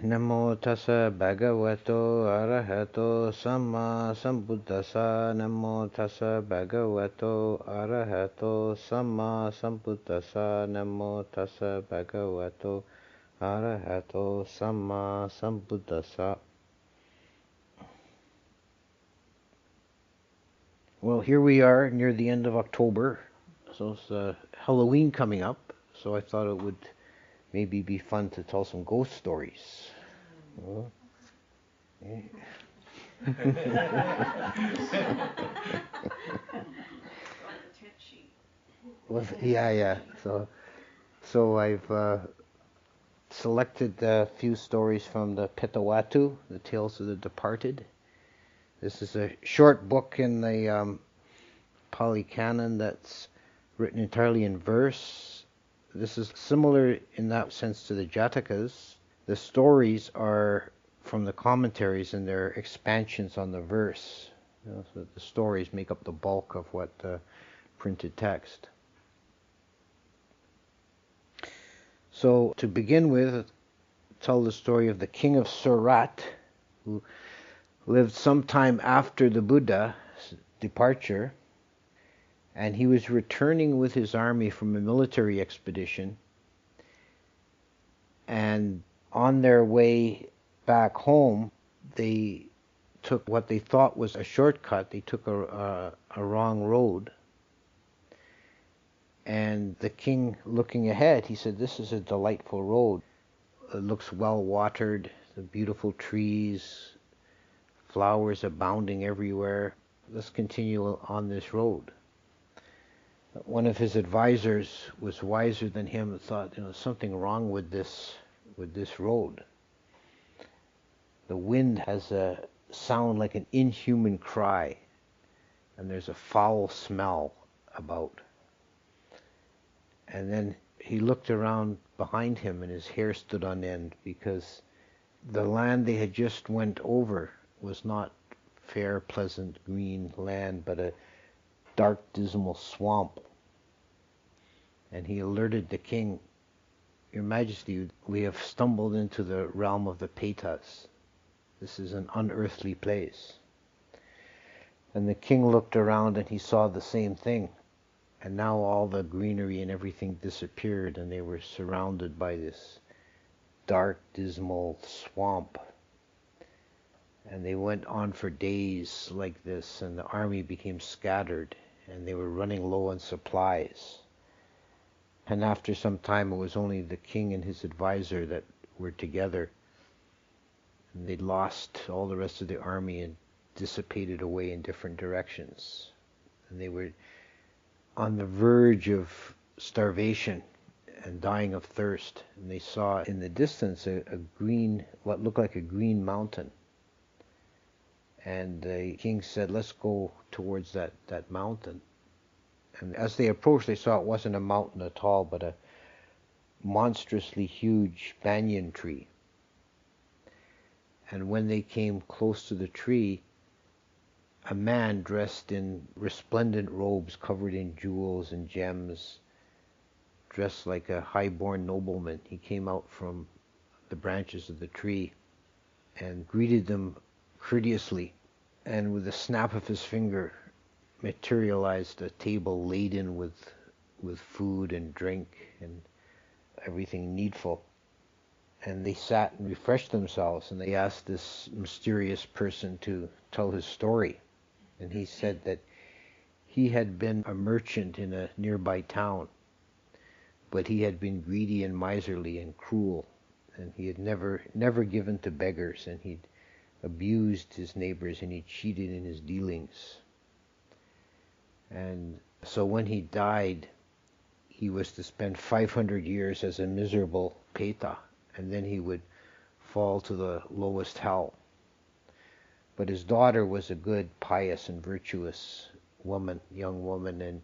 Namo tassa bhagavato arahato samma sambuddhassa. Namo tassa bhagavato arahato samma sambuddhassa. Namo tassa bhagavato arahato samma sambuddhassa. Well, here we are near the end of October, so it's Halloween coming up, so I thought it would maybe be fun to tell some ghost stories. Oh, yeah. Yeah. So I've selected a few stories from the Petawatu, the Tales of the Departed. This is a short book in the Pali Canon that's written entirely in verse. This is similar in that sense to the Jatakas. The stories are from the commentaries and they're expansions on the verse. So the stories make up the bulk of what printed text. So to begin with, tell the story of the king of Surat, who lived sometime after the Buddha's departure, and he was returning with his army from a military expedition, and on their way back home, they took what they thought was a shortcut. They took a wrong road. And the king, looking ahead, he said, "This is a delightful road. It looks well watered, the beautiful trees, flowers abounding everywhere. Let's continue on this road." One of his advisors was wiser than him and thought, something wrong with this road. The wind has a sound like an inhuman cry, and there's a foul smell about. And then he looked around behind him and his hair stood on end, because the land they had just went over was not fair, pleasant, green land, but a dark, dismal swamp. And he alerted the king, "Your Majesty, we have stumbled into the realm of the Petas. This is an unearthly place." And the king looked around and he saw the same thing. And now all the greenery and everything disappeared, and they were surrounded by this dark, dismal swamp. And they went on for days like this, and the army became scattered, and they were running low on supplies. And after some time, it was only the king and his advisor that were together. And they lost all the rest of the army and dissipated away in different directions. And they were on the verge of starvation and dying of thirst. And they saw in the distance a green, what looked like a green mountain. And the king said, "Let's go towards that mountain." And as they approached, they saw it wasn't a mountain at all, but a monstrously huge banyan tree. And when they came close to the tree, a man dressed in resplendent robes covered in jewels and gems, dressed like a high-born nobleman, he came out from the branches of the tree and greeted them courteously, and with a snap of his finger materialized a table laden with food and drink and everything needful. And they sat and refreshed themselves, and they asked this mysterious person to tell his story. And he said that he had been a merchant in a nearby town, but he had been greedy and miserly and cruel, and he had never given to beggars, and he'd abused his neighbors, and he cheated in his dealings. And so when he died, he was to spend 500 years as a miserable Peta, and then he would fall to the lowest hell. But his daughter was a good, pious, and virtuous young woman, and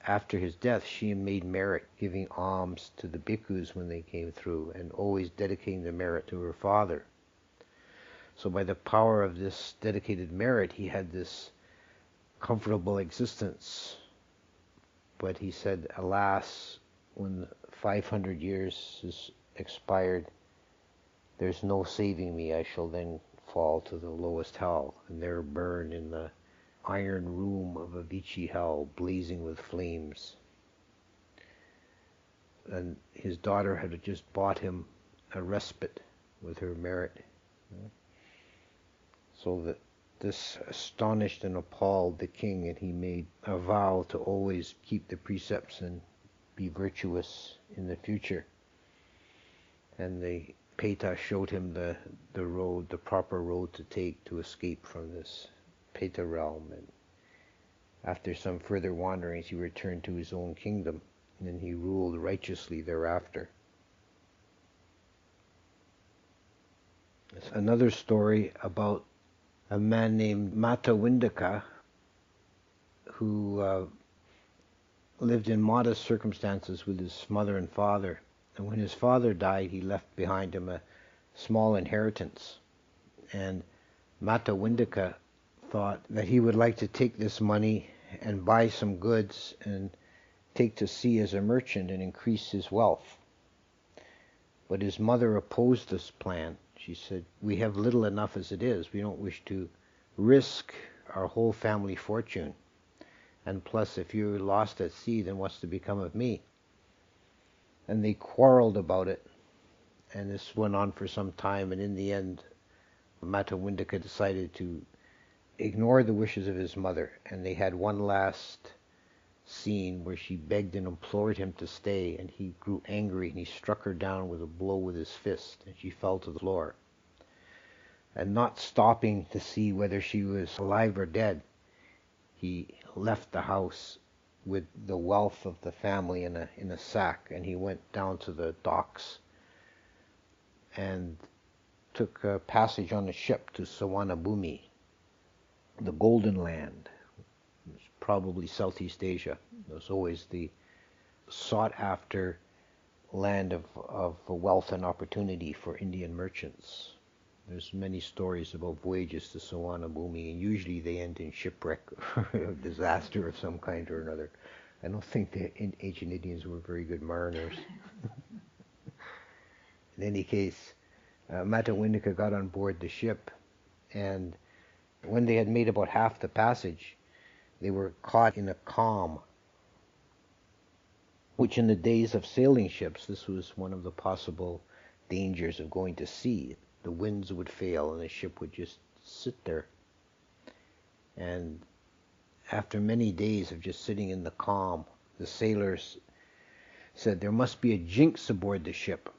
after his death, she made merit, giving alms to the bhikkhus when they came through, and always dedicating the merit to her father. So by the power of this dedicated merit, he had this comfortable existence. But he said, alas, when 500 years is expired, there's no saving me. I shall then fall to the lowest hell, and there burn in the iron room of a Vichy hell, blazing with flames. And his daughter had just bought him a respite with her merit. So that this astonished and appalled the king, and he made a vow to always keep the precepts and be virtuous in the future. And the Peta showed him the road, the proper road to take to escape from this Peta realm. And after some further wanderings, he returned to his own kingdom, and he ruled righteously thereafter. There's another story about a man named Mata Windaka who lived in modest circumstances with his mother and father. And when his father died, he left behind him a small inheritance. And Mata Windaka thought that he would like to take this money and buy some goods and take to sea as a merchant and increase his wealth. But his mother opposed this plan. She said, "We have little enough as it is. We don't wish to risk our whole family fortune. And plus, if you're lost at sea, then what's to become of me?" And they quarreled about it. And this went on for some time. And in the end, Mata Windaka decided to ignore the wishes of his mother. And they had one last scene where she begged and implored him to stay, and he grew angry and he struck her down with a blow with his fist, and she fell to the floor. And not stopping to see whether she was alive or dead, he left the house with the wealth of the family in a sack, and he went down to the docks and took a passage on a ship to Sawanabhumi, the Golden Land. Probably Southeast Asia. It was always the sought-after land of wealth and opportunity for Indian merchants. There's many stories about voyages to Sawanabhumi, and usually they end in shipwreck or disaster of some kind or another. I don't think the ancient Indians were very good mariners. In any case, Mata Windaka got on board the ship, and when they had made about half the passage, they were caught in a calm, which in the days of sailing ships, this was one of the possible dangers of going to sea. The winds would fail and the ship would just sit there. And after many days of just sitting in the calm, the sailors said there must be a jinx aboard the ship.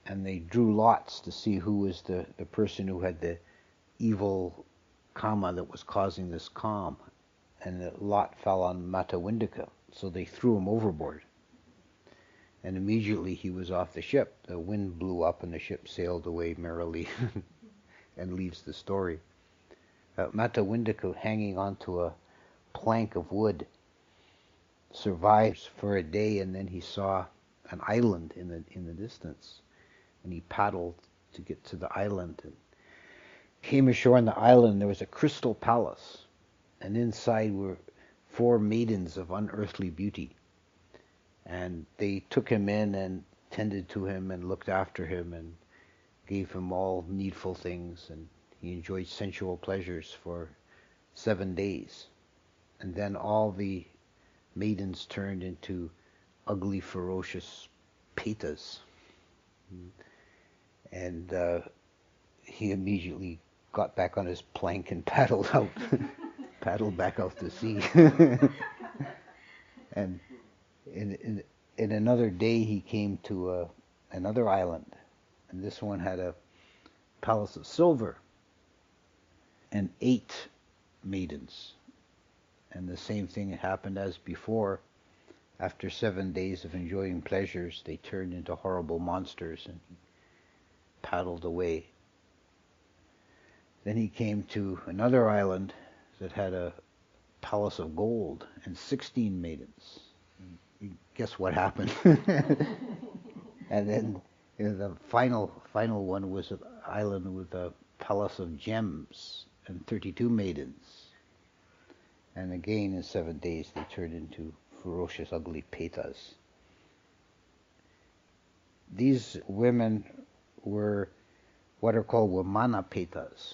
And they drew lots to see who was the person who had the evil karma that was causing this calm. And the lot fell on Mata Windaka, so they threw him overboard. And immediately he was off the ship. The wind blew up and the ship sailed away merrily and leaves the story. Mata Windaka, hanging onto a plank of wood, survives for a day, and then he saw an island in the distance. And he paddled to get to the island and came ashore on the island. There was a crystal palace. And inside were 4 maidens of unearthly beauty. And they took him in and tended to him and looked after him and gave him all needful things. And he enjoyed sensual pleasures for 7 days. And then all the maidens turned into ugly, ferocious petas. And he immediately got back on his plank and paddled out. Paddled back out to sea. And in another day he came to another island, and this one had a palace of silver and 8 maidens. And the same thing happened as before. After 7 days of enjoying pleasures, they turned into horrible monsters and he paddled away. Then he came to another island that had a palace of gold and 16 maidens. And you guess what happened? And then the final one was an island with a palace of gems and 32 maidens. And again in 7 days they turned into ferocious, ugly petas. These women were what are called Vimanapetas.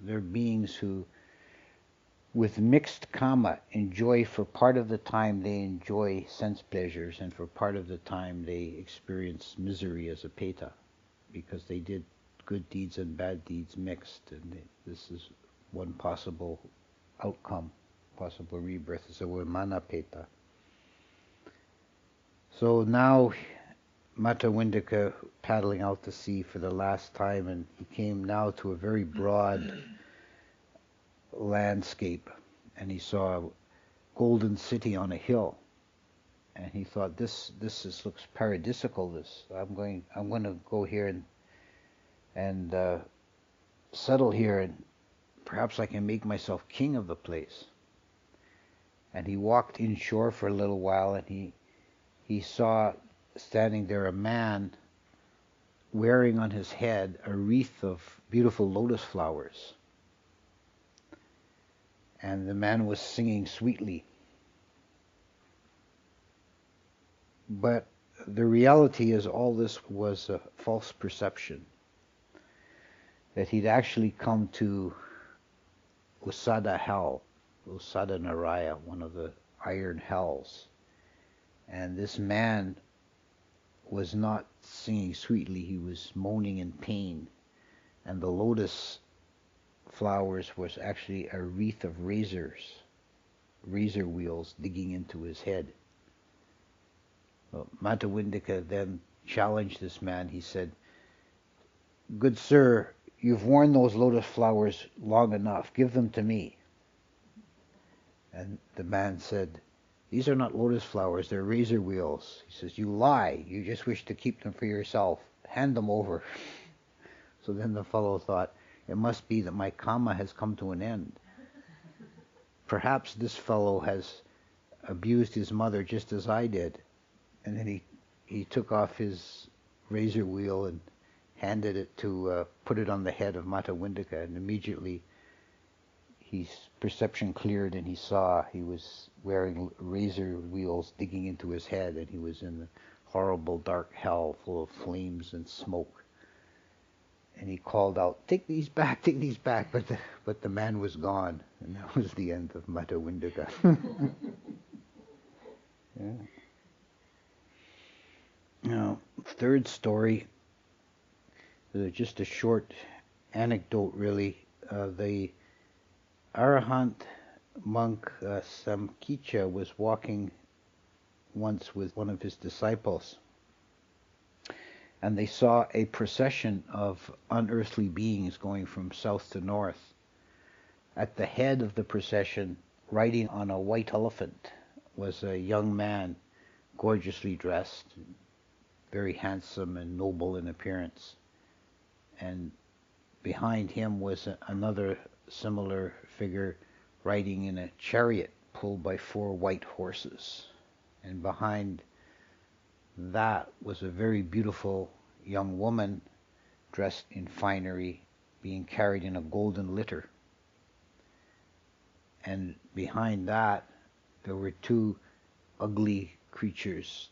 They're beings who, with mixed karma, enjoy, for part of the time they enjoy sense pleasures, and for part of the time they experience misery as a peta, because they did good deeds and bad deeds mixed, and this is one possible outcome, possible rebirth, is a Vimanapeta. So now Mata Windaka paddling out to sea for the last time, and he came now to a very broad landscape, and he saw a golden city on a hill, and he thought, this looks paradisical. I'm going to go here and settle here, and perhaps I can make myself king of the place. And he walked inshore for a little while, and he saw standing there a man wearing on his head a wreath of beautiful lotus flowers. And the man was singing sweetly. But the reality is all this was a false perception. That he'd actually come to Usada hell, Usada Naraya, one of the iron hells. And this man was not singing sweetly, he was moaning in pain. And the lotus flowers was actually a wreath of razor wheels digging into his head. Well, Mata Windaka then challenged this man. He said, "Good sir, you've worn those lotus flowers long enough. Give them to me." And the man said, "These are not lotus flowers, they're razor wheels." He says, "You lie. You just wish to keep them for yourself. Hand them over." So then the fellow thought, it must be that my karma has come to an end. Perhaps this fellow has abused his mother just as I did. And then he took off his razor wheel and handed it to, put it on the head of Mata Windaka, and immediately his perception cleared, and he saw he was wearing razor wheels digging into his head, and he was in the horrible dark hell full of flames and smoke. And he called out, take these back, but the man was gone, and that was the end of Mata Windaka. Yeah. Now, third story, just a short anecdote really. The Arahant monk Samkicha was walking once with one of his disciples, and they saw a procession of unearthly beings going from south to north. At the head of the procession, riding on a white elephant, was a young man, gorgeously dressed, very handsome and noble in appearance. And behind him was another similar figure riding in a chariot pulled by 4 white horses. And behind that was a very beautiful young woman dressed in finery, being carried in a golden litter. And behind that there were 2 ugly creatures,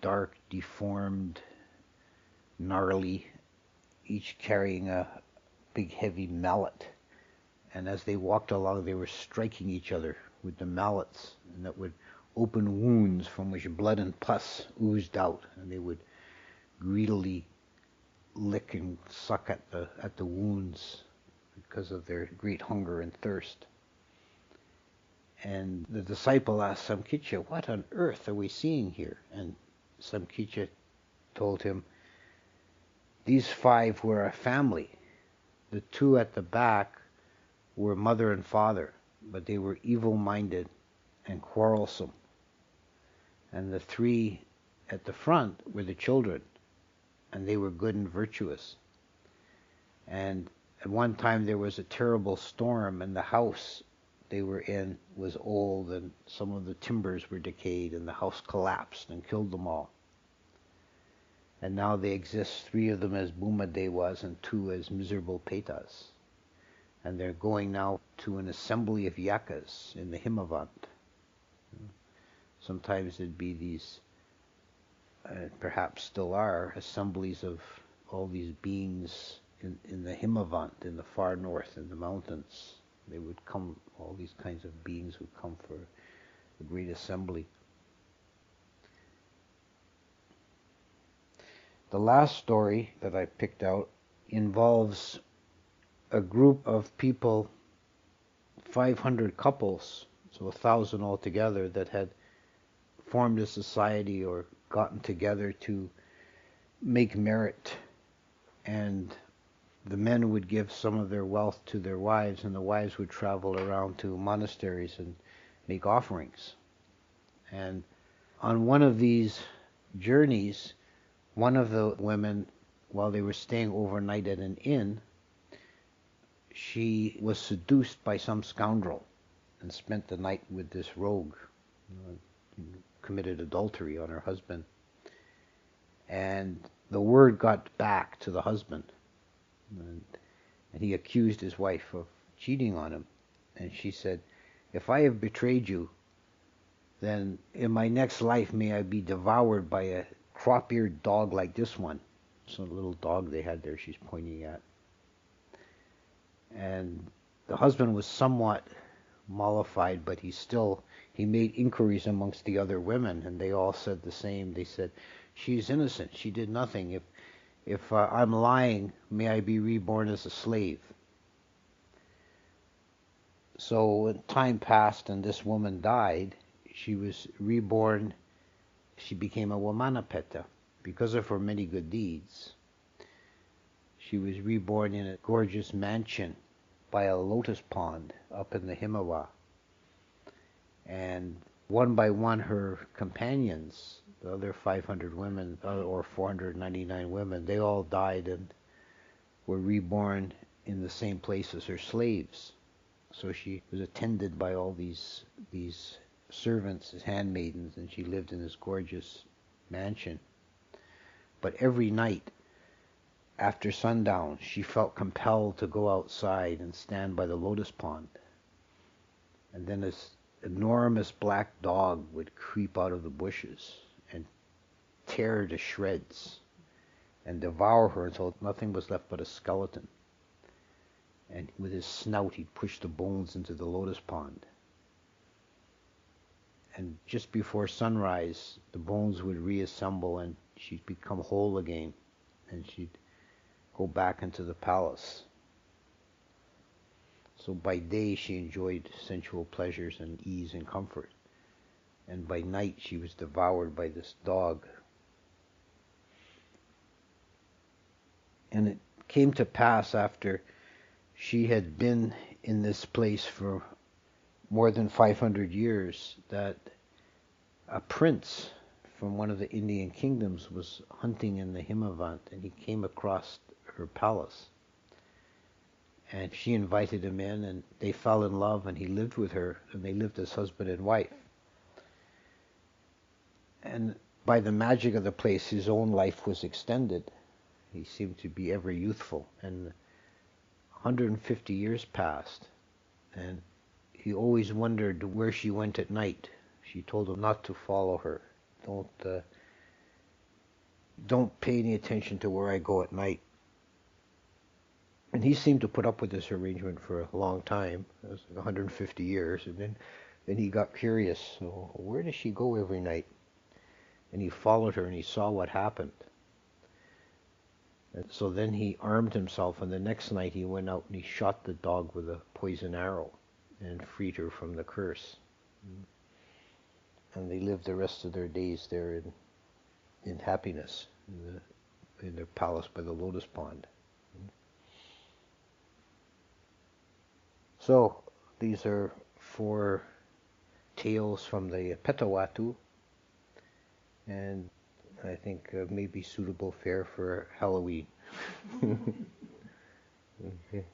dark, deformed, gnarly, each carrying a big heavy mallet. And as they walked along, they were striking each other with the mallets, and that would open wounds from which blood and pus oozed out, and they would greedily lick and suck at the wounds because of their great hunger and thirst. And the disciple asked Samkicha, "What on earth are we seeing here?" And Samkicha told him, "These 5 were a family. The 2 at the back were mother and father, but they were evil-minded and quarrelsome. And the 3 at the front were the children, and they were good and virtuous. And at one time there was a terrible storm, and the house they were in was old, and some of the timbers were decayed, and the house collapsed and killed them all. And now they exist, 3 of them as Bhumadevas and 2 as miserable Petas. And they're going now to an assembly of yakas in the Himavant." Sometimes there'd be these, perhaps still are, assemblies of all these beings in the Himavant, in the far north, in the mountains. They would come, all these kinds of beings would come for the great assembly. The last story that I picked out involves a group of people, 500 couples, so 1,000 altogether, that had formed a society or gotten together to make merit. And the men would give some of their wealth to their wives, and the wives would travel around to monasteries and make offerings. And on one of these journeys, one of the women, while they were staying overnight at an inn, she was seduced by some scoundrel and spent the night with this rogue, committed adultery on her husband. And the word got back to the husband, and he accused his wife of cheating on him. And she said, "If I have betrayed you, then in my next life may I be devoured by a crop-eared dog like this one." So the little dog they had there, she's pointing at. And the husband was somewhat mollified, but he made inquiries amongst the other women, and they all said the same. They said, "She's innocent. She did nothing. If I'm lying, may I be reborn as a slave." So when time passed and this woman died, she was reborn. She became a Wamanapetta because of her many good deeds. She was reborn in a gorgeous mansion by a lotus pond up in the Himawa. And one by one, her companions, the other 500 women, or 499 women, they all died and were reborn in the same place as her slaves. So she was attended by all these servants, as handmaidens, and she lived in this gorgeous mansion. But every night, after sundown, she felt compelled to go outside and stand by the lotus pond. And then this enormous black dog would creep out of the bushes and tear her to shreds and devour her until nothing was left but a skeleton. And with his snout, he'd push the bones into the lotus pond. And just before sunrise, the bones would reassemble and she'd become whole again. And she'd go back into the palace. So by day she enjoyed sensual pleasures and ease and comfort. And by night she was devoured by this dog. And it came to pass, after she had been in this place for more than 500 years, that a prince from one of the Indian kingdoms was hunting in the Himavant, and he came across her palace. And she invited him in, and they fell in love, and he lived with her, and they lived as husband and wife. And by the magic of the place, his own life was extended. He seemed to be ever youthful, and 150 years passed, and he always wondered where she went at night. She told him not to follow her. Don't pay any attention to where I go at night. And he seemed to put up with this arrangement for a long time. It was like 150 years. And then he got curious. So where does she go every night? And he followed her and he saw what happened. And so then he armed himself, and the next night he went out and he shot the dog with a poison arrow and freed her from the curse. And they lived the rest of their days there in happiness in their palace by the lotus pond. So these are 4 tales from the Petawatu, and I think may be suitable fare for Halloween. Okay.